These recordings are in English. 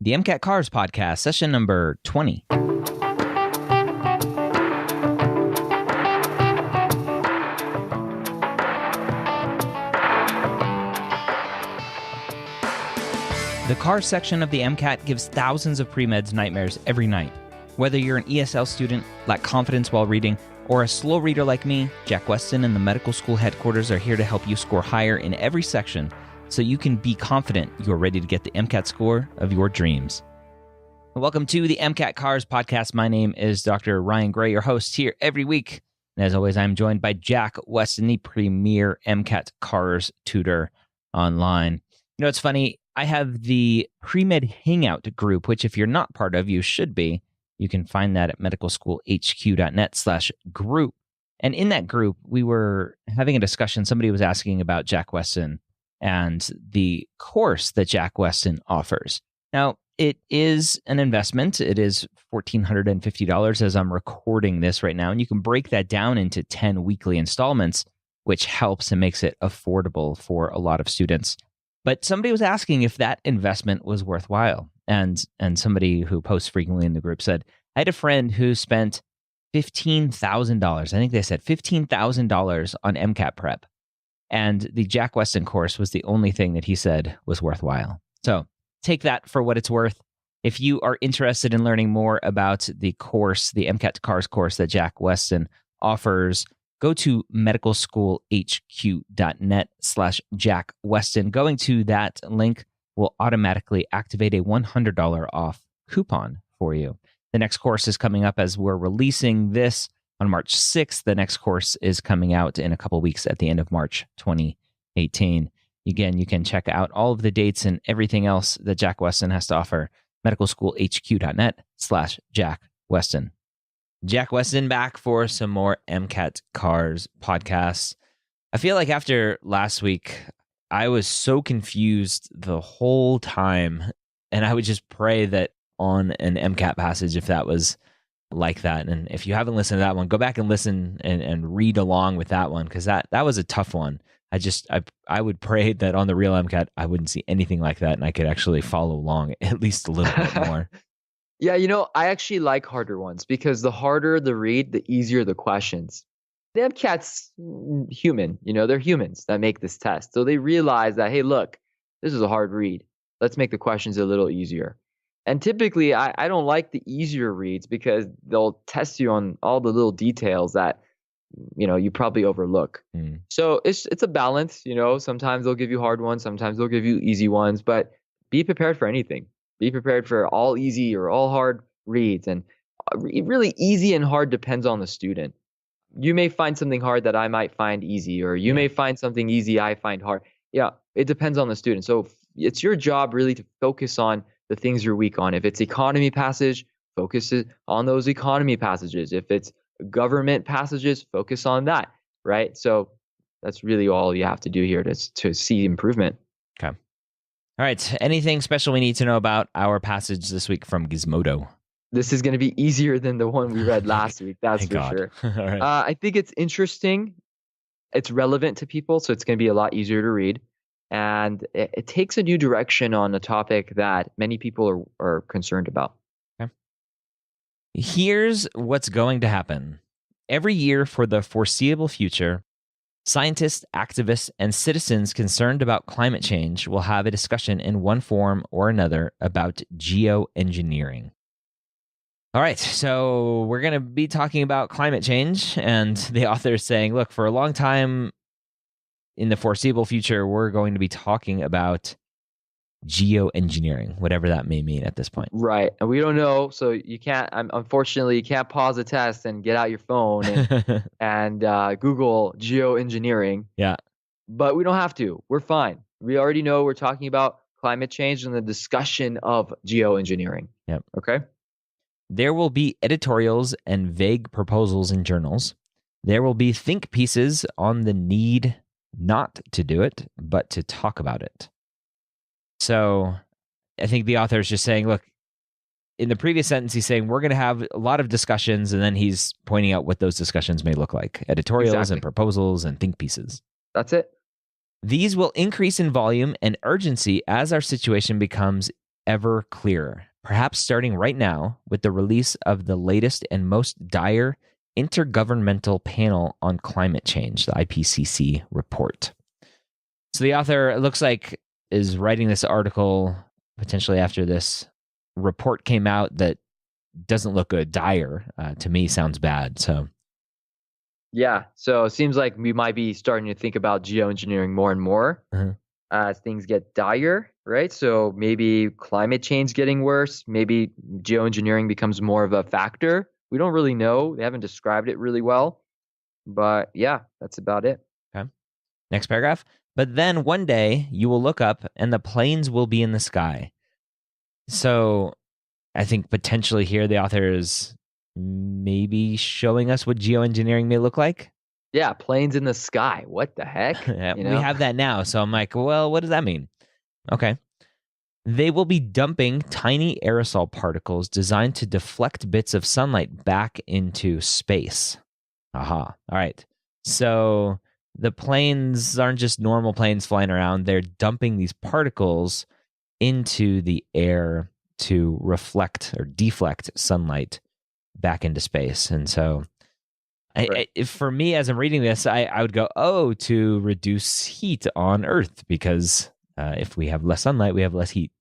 The MCAT CARS podcast, session number 20. The CARS section of the MCAT gives thousands of pre-meds nightmares every night. Whether you're an ESL student, lack confidence while reading, or a slow reader like me, Jack Westin and the medical school headquarters are here to help you score higher in every section so you can be confident you're ready to get the MCAT score of your dreams. Welcome to the MCAT CARS podcast. My name is Dr. Ryan Gray, your host here every week. And as always, I'm joined by Jack Westin, the premier MCAT CARS tutor online. You know, it's funny. I have the pre-med hangout group, which if you're not part of, you should be. You can find that at medicalschoolhq.net/group. And in that group, we were having a discussion. Somebody was asking about Jack Westin and the course that Jack Westin offers. Now, it is an investment. It is $1,450 as I'm recording this right now. And you can break that down into 10 weekly installments, which helps and makes it affordable for a lot of students. But somebody was asking if that investment was worthwhile. And somebody who posts frequently in the group said, I had a friend who spent $15,000. I think they said $15,000 on MCAT prep. And the Jack Westin course was the only thing that he said was worthwhile. So take that for what it's worth. If you are interested in learning more about the course, the MCAT CARS course that Jack Westin offers, go to medicalschoolhq.net/Jack Westin. Going to that link will automatically activate a $100 off coupon for you. The next course is coming up as we're releasing this on March 6th. The next course is coming out in a couple weeks at the end of March 2018. Again, you can check out all of the dates and everything else that Jack Westin has to offer. medicalschoolhq.net/Jack Westin. Jack Westin back for some more MCAT CARS podcasts. I feel like after last week, I was so confused the whole time, and I would just pray that on an MCAT passage, if that was like that. And if you haven't listened to that one, go back and listen and read along with that one, because that was a tough one. I would pray that on the real MCAT, I wouldn't see anything like that, and I could actually follow along at least a little bit more. Yeah, I actually like harder ones because the harder the read, the easier the questions. The MCAT's human, they're humans that make this test. So they realize that, hey, look, this is a hard read. Let's make the questions a little easier. And typically, I don't like the easier reads because they'll test you on all the little details that, you probably overlook. So it's a balance, sometimes they'll give you hard ones, sometimes they'll give you easy ones, but be prepared for anything. Be prepared for all easy or all hard reads. And really easy and hard depends on the student. You may find something hard that I might find easy, or you may find something easy I find hard. Yeah, it depends on the student. So it's your job really to focus on the things you're weak on. If it's economy passage, focus on those economy passages. If it's government passages, focus on that, right? So that's really all you have to do here to see improvement. Okay. All right. Anything special we need to know about our passage this week from Gizmodo? This is going to be easier than the one we read last week. That's for sure. All right. I think it's interesting. It's relevant to people, so it's going to be a lot easier to read. And it takes a new direction on a topic that many people are concerned about. Okay. Here's what's going to happen. Every year for the foreseeable future, scientists, activists, and citizens concerned about climate change will have a discussion in one form or another about geoengineering. All right, so we're going to be talking about climate change, and the author is saying, look, for a long time in the foreseeable future, we're going to be talking about geoengineering, whatever that may mean at this point. Right, and we don't know, so you can't, unfortunately, you can't pause the test and get out your phone and Google geoengineering. Yeah. But we don't have to. We're fine. We already know we're talking about climate change and the discussion of geoengineering. Yep. Okay? There will be editorials and vague proposals in journals. There will be think pieces on the need not to do it, but to talk about it. So I think the author is just saying, look, in the previous sentence, he's saying we're going to have a lot of discussions, and then he's pointing out what those discussions may look like. Editorials and proposals and think pieces. That's it. These will increase in volume and urgency as our situation becomes ever clearer, perhaps starting right now with the release of the latest and most dire Intergovernmental Panel on Climate Change, the IPCC report. So the author, it looks like, is writing this article potentially after this report came out that doesn't look good. Dire, to me, sounds bad. So Yeah. So it seems like we might be starting to think about geoengineering more and more as things get dire, right? So maybe climate change getting worse. Maybe geoengineering becomes more of a factor. We don't really know. They haven't described it really well. But yeah, that's about it. Okay. Next paragraph. But then one day you will look up and the planes will be in the sky. So I think potentially here the author is maybe showing us what geoengineering may look like. Yeah, planes in the sky. What the heck? Yeah, we have that now. So I'm like, well, what does that mean? Okay. They will be dumping tiny aerosol particles designed to deflect bits of sunlight back into space. Aha. All right. So the planes aren't just normal planes flying around. They're dumping these particles into the air to reflect or deflect sunlight back into space. And so for me, as I'm reading this, I would go, to reduce heat on Earth, because if we have less sunlight, we have less heat.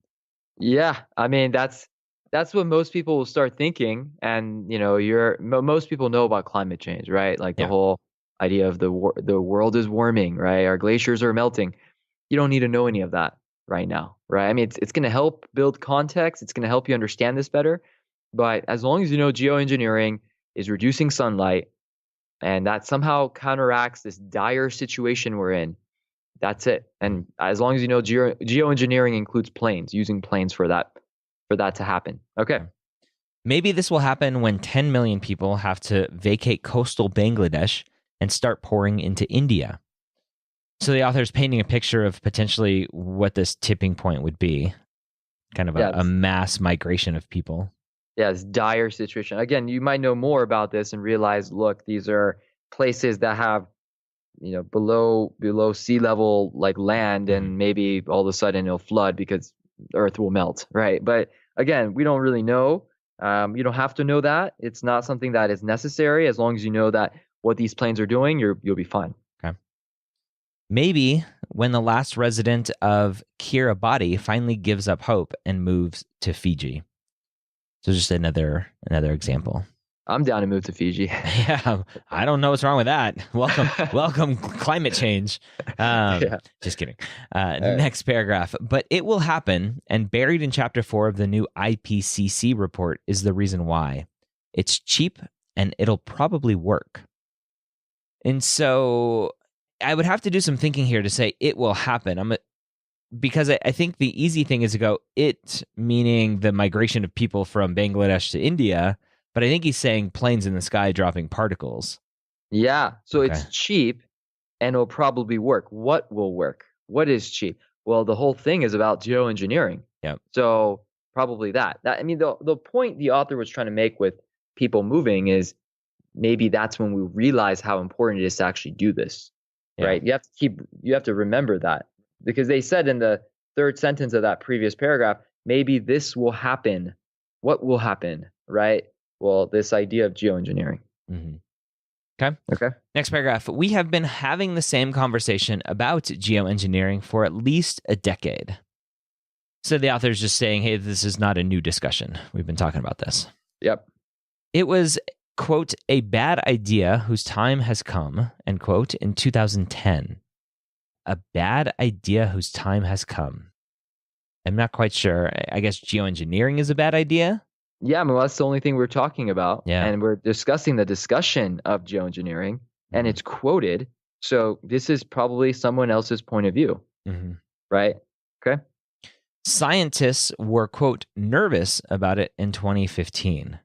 Yeah, I mean, that's what most people will start thinking. And, most people know about climate change, right? Like the whole idea of the world is warming, right? Our glaciers are melting. You don't need to know any of that right now, right? I mean, it's going to help build context. It's going to help you understand this better. But as long as you know geoengineering is reducing sunlight and that somehow counteracts this dire situation we're in, that's it. And as long as you know geoengineering includes planes, using planes for that to happen. Okay. Maybe this will happen when 10 million people have to vacate coastal Bangladesh and start pouring into India. So the author is painting a picture of potentially what this tipping point would be, kind of a mass migration of people. Yeah, it's dire situation. Again, you might know more about this and realize, look, these are places that have, below sea level, like land, and maybe all of a sudden it'll flood because Earth will melt, right? But again, we don't really know. You don't have to know that. It's not something that is necessary. As long as you know that what these planes are doing, you'll be fine. Okay. Maybe when the last resident of Kiribati finally gives up hope and moves to Fiji. So just another example. I'm down to move to Fiji. Yeah, I don't know what's wrong with that. Welcome climate change. Just kidding. Next paragraph. But it will happen, and buried in chapter 4 of the new IPCC report is the reason why. It's cheap, and it'll probably work. And so I would have to do some thinking here to say it will happen. Because I think the easy thing is to go, it meaning the migration of people from Bangladesh to India. But I think he's saying planes in the sky dropping particles. Yeah. So it's cheap and it'll probably work. What will work? What is cheap? Well, the whole thing is about geoengineering. Yeah. So probably that. I mean, the point the author was trying to make with people moving is maybe that's when we realize how important it is to actually do this. Yeah. Right? You have to remember that, because they said in the third sentence of that previous paragraph, maybe this will happen. What will happen? Right? Well, this idea of geoengineering. Mm-hmm. Okay. Next paragraph. We have been having the same conversation about geoengineering for at least a decade. So the author is just saying, hey, this is not a new discussion. We've been talking about this. Yep. It was, quote, a bad idea whose time has come, end quote, in 2010. A bad idea whose time has come. I'm not quite sure. I guess geoengineering is a bad idea? Yeah, well, that's the only thing we're talking about. Yeah. And we're discussing the discussion of geoengineering, and it's quoted. So this is probably someone else's point of view, right? Okay. Scientists were, quote, nervous about it in 2015.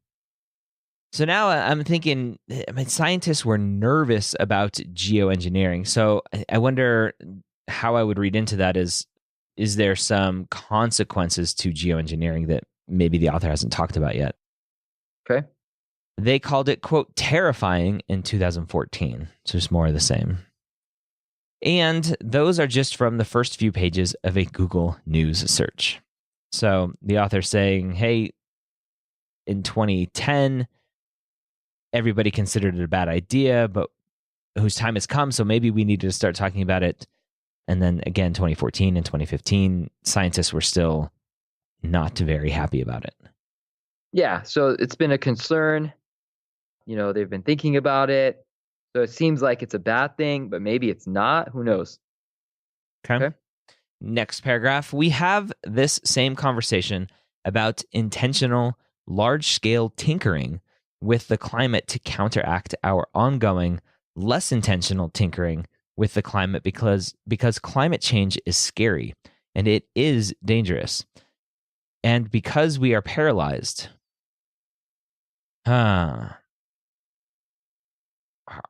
So now I'm thinking, scientists were nervous about geoengineering. So I wonder how I would read into that is there some consequences to geoengineering that maybe the author hasn't talked about yet? Okay. They called it, quote, terrifying in 2014. So just more of the same. And those are just from the first few pages of a Google News search. So the author's saying, hey, in 2010, everybody considered it a bad idea, but whose time has come, so maybe we need to start talking about it. And then again, 2014 and 2015, scientists were still not very happy about it. Yeah, so it's been a concern. They've been thinking about it. So it seems like it's a bad thing, but maybe it's not. Who knows? Okay. Next paragraph, we have this same conversation about intentional, large-scale tinkering with the climate to counteract our ongoing, less intentional tinkering with the climate because climate change is scary and it is dangerous. And because we are paralyzed, our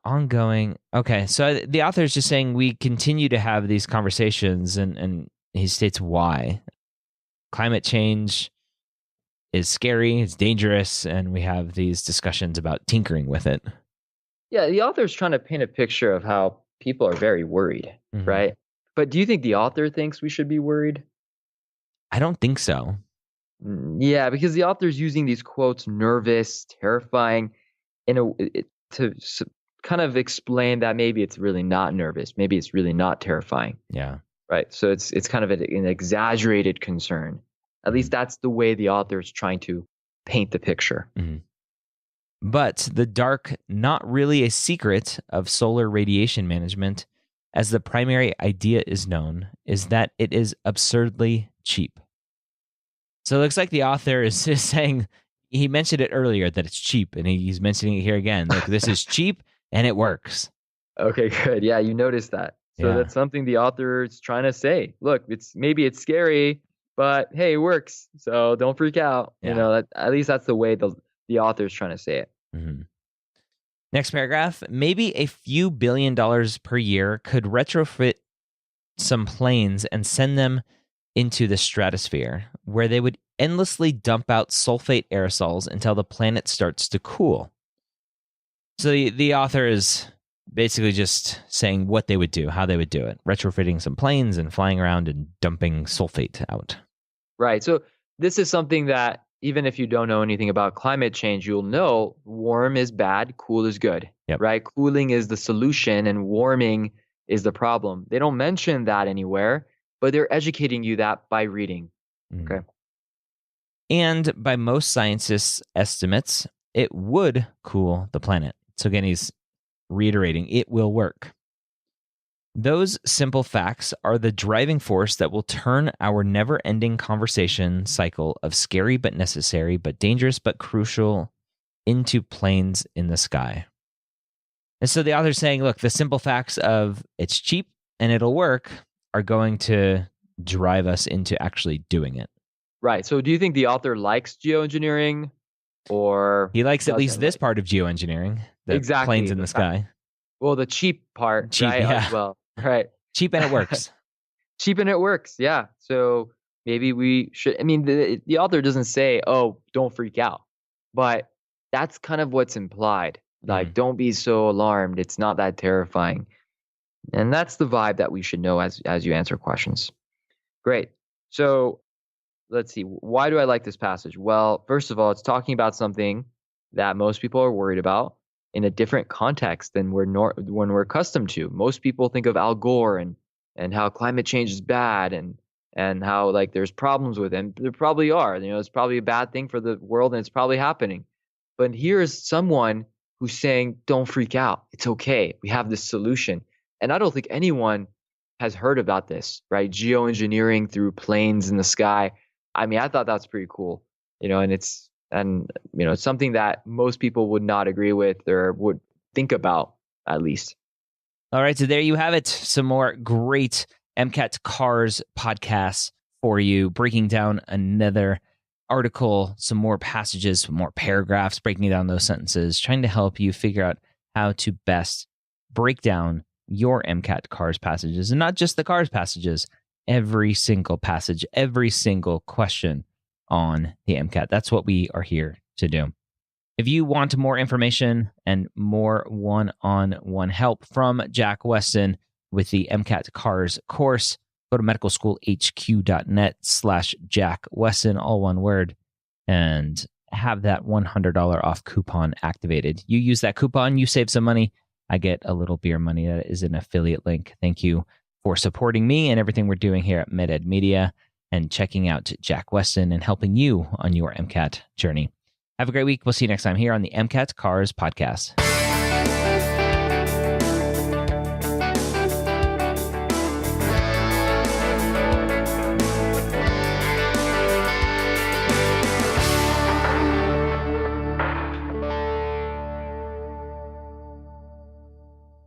ongoing. Okay, so the author is just saying we continue to have these conversations, and he states why. Climate change is scary, it's dangerous, and we have these discussions about tinkering with it. Yeah, the author is trying to paint a picture of how people are very worried, right? But do you think the author thinks we should be worried? I don't think so. Yeah, because the author's using these quotes, nervous, terrifying, to kind of explain that maybe it's really not nervous, maybe it's really not terrifying. Yeah. Right. So it's kind of an exaggerated concern. At least that's the way the author is trying to paint the picture. But the dark, not really a secret of solar radiation management, as the primary idea is known, is that it is absurdly cheap. So it looks like the author is saying, he mentioned it earlier that it's cheap, and he's mentioning it here again. Like, this is cheap and it works. Okay, good. Yeah, you noticed that. So that's something the author is trying to say. Look, maybe it's scary, but hey, it works. So don't freak out. Yeah. At least that's the way the author is trying to say it. Next paragraph, maybe a few $1 billion per year could retrofit some planes and send them into the stratosphere, where they would endlessly dump out sulfate aerosols until the planet starts to cool. So the author is basically just saying what they would do, how they would do it, retrofitting some planes and flying around and dumping sulfate out. Right. So this is something that even if you don't know anything about climate change, you'll know warm is bad, cool is good, right? Cooling is the solution and warming is the problem. They don't mention that anywhere, but they're educating you that by reading. Okay. And by most scientists' estimates, it would cool the planet. So again, he's reiterating, it will work. Those simple facts are the driving force that will turn our never-ending conversation cycle of scary but necessary, but dangerous but crucial into planes in the sky. And so the author's saying, look, the simple facts of it's cheap and it'll work are going to drive us into actually doing it. Right. So do you think the author likes geoengineering, or he likes at least this part of geoengineering, the planes in the sky? Well, the cheap part, right? As well. Right. Cheap and it works. Cheap and it works. Yeah. So maybe we should, the author doesn't say, oh, don't freak out, but that's kind of what's implied. Like, don't be so alarmed. It's not that terrifying. And that's the vibe that we should know as you answer questions. Great. So let's see. Why do I like this passage? Well, first of all, it's talking about something that most people are worried about in a different context than when we're accustomed to. Most people think of Al Gore and how climate change is bad and how like there's problems with it. There probably are. It's probably a bad thing for the world and it's probably happening. But here is someone who's saying, don't freak out. It's okay. We have this solution. And I don't think anyone has heard about this, right? Geoengineering through planes in the sky. I thought that's pretty cool, and it's something that most people would not agree with or would think about, at least. All right, so there you have it. Some more great MCAT CARS podcasts for you, breaking down another article, some more passages, some more paragraphs, breaking down those sentences, trying to help you figure out how to best break down your MCAT CARS passages, and not just the CARS passages, every single passage, every single question on the MCAT. That's what we are here to do. If you want more information and more one-on-one help from Jack Westin with the MCAT CARS course, Go to medicalschoolhq.net/Jack Westin, all one word, and have that $100 off coupon activated. You use that coupon, you save some money. I get a little beer money. That is an affiliate link. Thank you for supporting me and everything we're doing here at MedEd Media and checking out Jack Westin and helping you on your MCAT journey. Have a great week. We'll see you next time here on the MCAT CARS podcast.